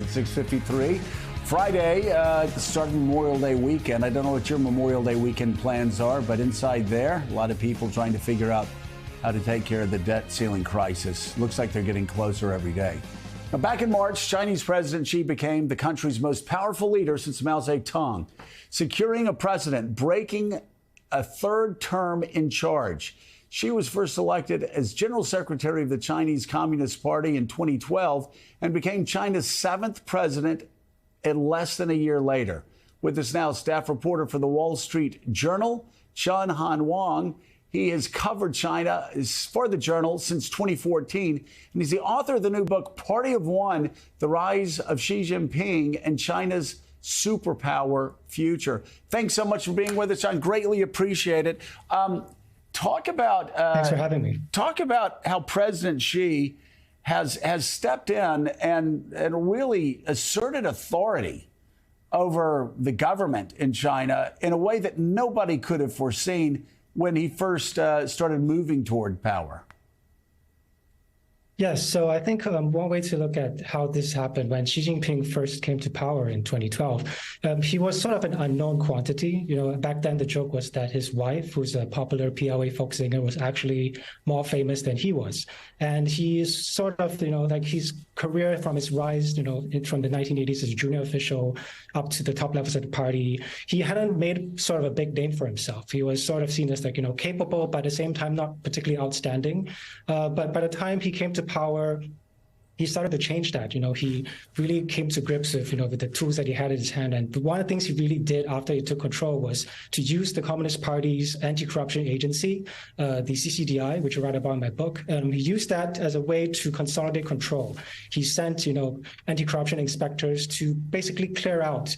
6:53, Friday, the start of Memorial Day weekend. I don't know what your Memorial Day weekend plans are, but inside there, a lot of people trying to figure out how to take care of the debt ceiling crisis. Looks like they're getting closer every day. Now, back in March, Chinese President Xi became the country's most powerful leader since Mao Zedong, securing a precedent, breaking a third term in charge. Xi was first elected as General Secretary of the Chinese Communist Party in 2012 and became China's 7th president less than a year later. With us now, staff reporter for the Wall Street Journal, Xianhan Wang. He has covered China for the Journal since 2014, and he's the author of the new book, Party of One, The Rise of Xi Jinping and China's Superpower Future. Thanks so much for being with us, John. Greatly appreciate it. Talk about Thanks for having me. Talk about how President Xi has stepped in and really asserted authority over the government in China in a way that nobody could have foreseen when he first started moving toward power. Yes, so I think one way to look at how this happened when Xi Jinping first came to power in 2012, he was sort of an unknown quantity. You know, back then the joke was that his wife, who's a popular PLA folk singer, was actually more famous than he was. And he's sort of, like his career from his rise, from the 1980s as a junior official up to the top levels of the party, he hadn't made sort of a big name for himself. He was sort of seen as capable, but at the same time, not particularly outstanding. But by the time he came to power, he started to change that. He really came to grips with, with the tools that he had in his hand. And one of the things he really did after he took control was to use the Communist Party's anti-corruption agency, the CCDI, which I write about in my book. He used that as a way to consolidate control. He sent, anti-corruption inspectors to basically clear out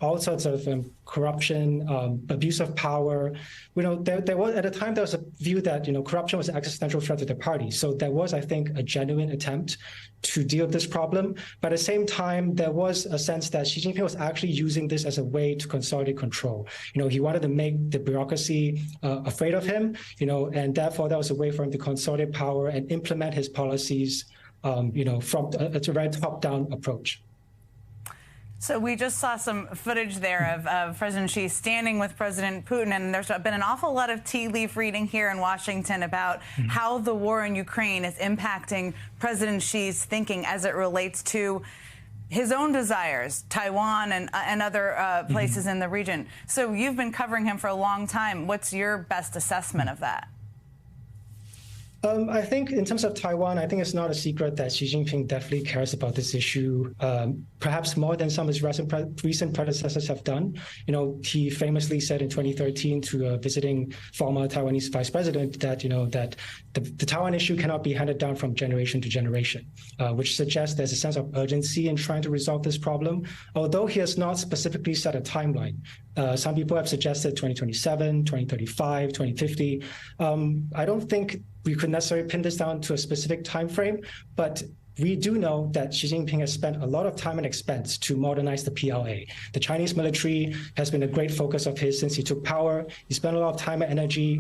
all sorts of corruption, abuse of power. There was at the time there was a view that corruption was an existential threat to the party. So there was, I think, a genuine attempt to deal with this problem. But at the same time, there was a sense that Xi Jinping was actually using this as a way to consolidate control. He wanted to make the bureaucracy afraid of him. And therefore that was a way for him to consolidate power and implement his policies. From a very top-down approach. So we just saw some footage there of President Xi standing with President Putin, and there's been an awful lot of tea leaf reading here in Washington about how the war in Ukraine is impacting President Xi's thinking as it relates to his own desires, Taiwan and other places in the region. So you've been covering him for a long time. What's your best assessment of that? I think in terms of Taiwan, I think it's not a secret that Xi Jinping definitely cares about this issue, perhaps more than some of his recent predecessors have done. He famously said in 2013 to a visiting former Taiwanese vice president that, that the Taiwan issue cannot be handed down from generation to generation, which suggests there's a sense of urgency in trying to resolve this problem, although he has not specifically set a timeline. Some people have suggested 2027, 2035, 2050. I don't think we could necessarily pin this down to a specific time frame, but we do know that Xi Jinping has spent a lot of time and expense to modernize the PLA. The Chinese military has been a great focus of his since he took power. He spent a lot of time and energy,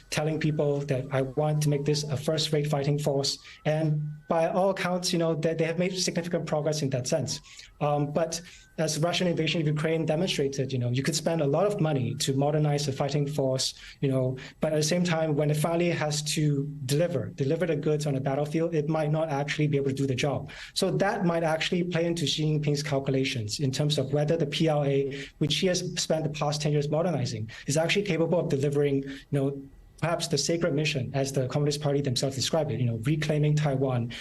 telling people that I want to make this a first-rate fighting force. And by all accounts, that they have made significant progress in that sense. But as the Russian invasion of Ukraine demonstrated, you could spend a lot of money to modernize the fighting force, but at the same time, when it finally has to deliver the goods on the battlefield, it might not actually be able to do the job. So that might actually play into Xi Jinping's calculations in terms of whether the PLA, which he has spent the past 10 years modernizing, is actually capable of delivering, perhaps the sacred mission, as the Communist Party themselves describe it, reclaiming Taiwan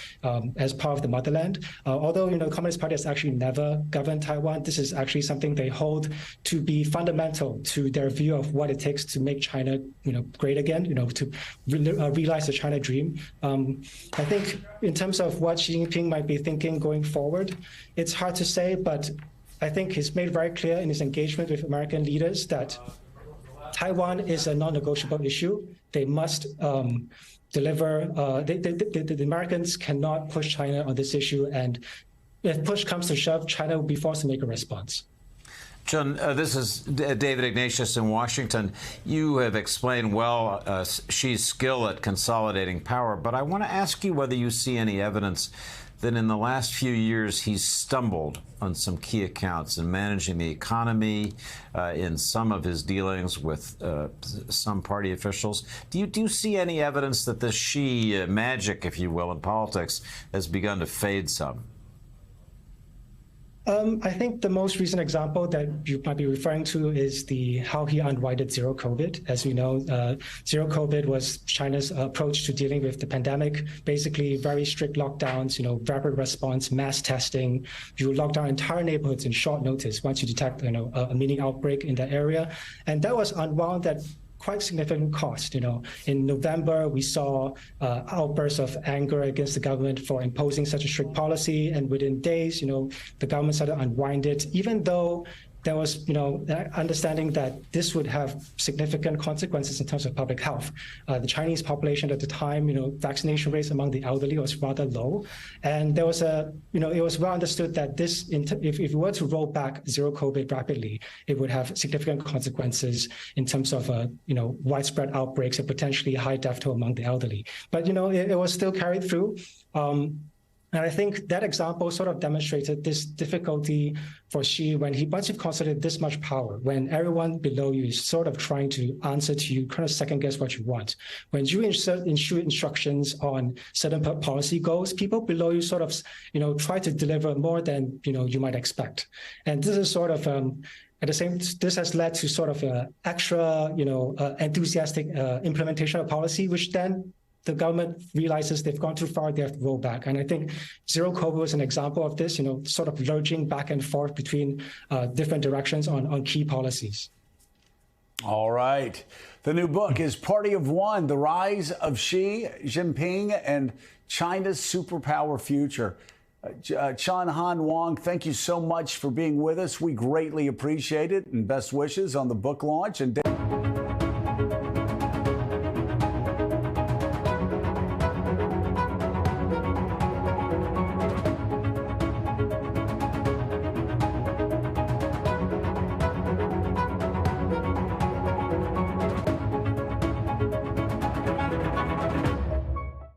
as part of the motherland. Although, the Communist Party has actually never governed Taiwan, this is actually something they hold to be fundamental to their view of what it takes to make China, great again, to realize the China dream. I think in terms of what Xi Jinping might be thinking going forward, it's hard to say, but I think he's made very clear in his engagement with American leaders that Taiwan is a non-negotiable issue. They must deliver. The Americans cannot push China on this issue, and if push comes to shove, China will be forced to make a response. John, this is David Ignatius in Washington. You have explained well Xi's skill at consolidating power, but I want to ask you whether you see any evidence that in the last few years he's stumbled on some key accounts in managing the economy, in some of his dealings with some party officials. Do you see any evidence that this Xi magic, if you will, in politics has begun to fade some? I think the most recent example that you might be referring to is how he unwinded zero COVID. As we know, zero COVID was China's approach to dealing with the pandemic. Basically, very strict lockdowns, rapid response, mass testing. You lock down entire neighborhoods in short notice once you detect, a mini outbreak in that area, and that was unwound at quite significant cost. In November, we saw outbursts of anger against the government for imposing such a strict policy, and within days, the government started to unwind it, even though there was, understanding that this would have significant consequences in terms of public health. The Chinese population at the time, vaccination rates among the elderly was rather low, and there was it was well understood that this, if we were to roll back zero COVID rapidly, it would have significant consequences in terms of, widespread outbreaks and potentially high death toll among the elderly. But it was still carried through. And I think that example sort of demonstrated this difficulty for Xi once you've concentrated this much power, when everyone below you is sort of trying to answer to you, kind of second guess what you want. When you issue instructions on certain policy goals, people below you sort of, try to deliver more than, you might expect. And this is sort of, this has led to sort of extra, enthusiastic implementation of policy, which then the government realizes they've gone too far, they have to roll back. And I think zero COVID was an example of this, sort of lurching back and forth between different directions on key policies. All right. The new book is Party of One, The Rise of Xi Jinping and China's Superpower Future. Chan Han Wang, thank you so much for being with us. We greatly appreciate it, and best wishes on the book launch. And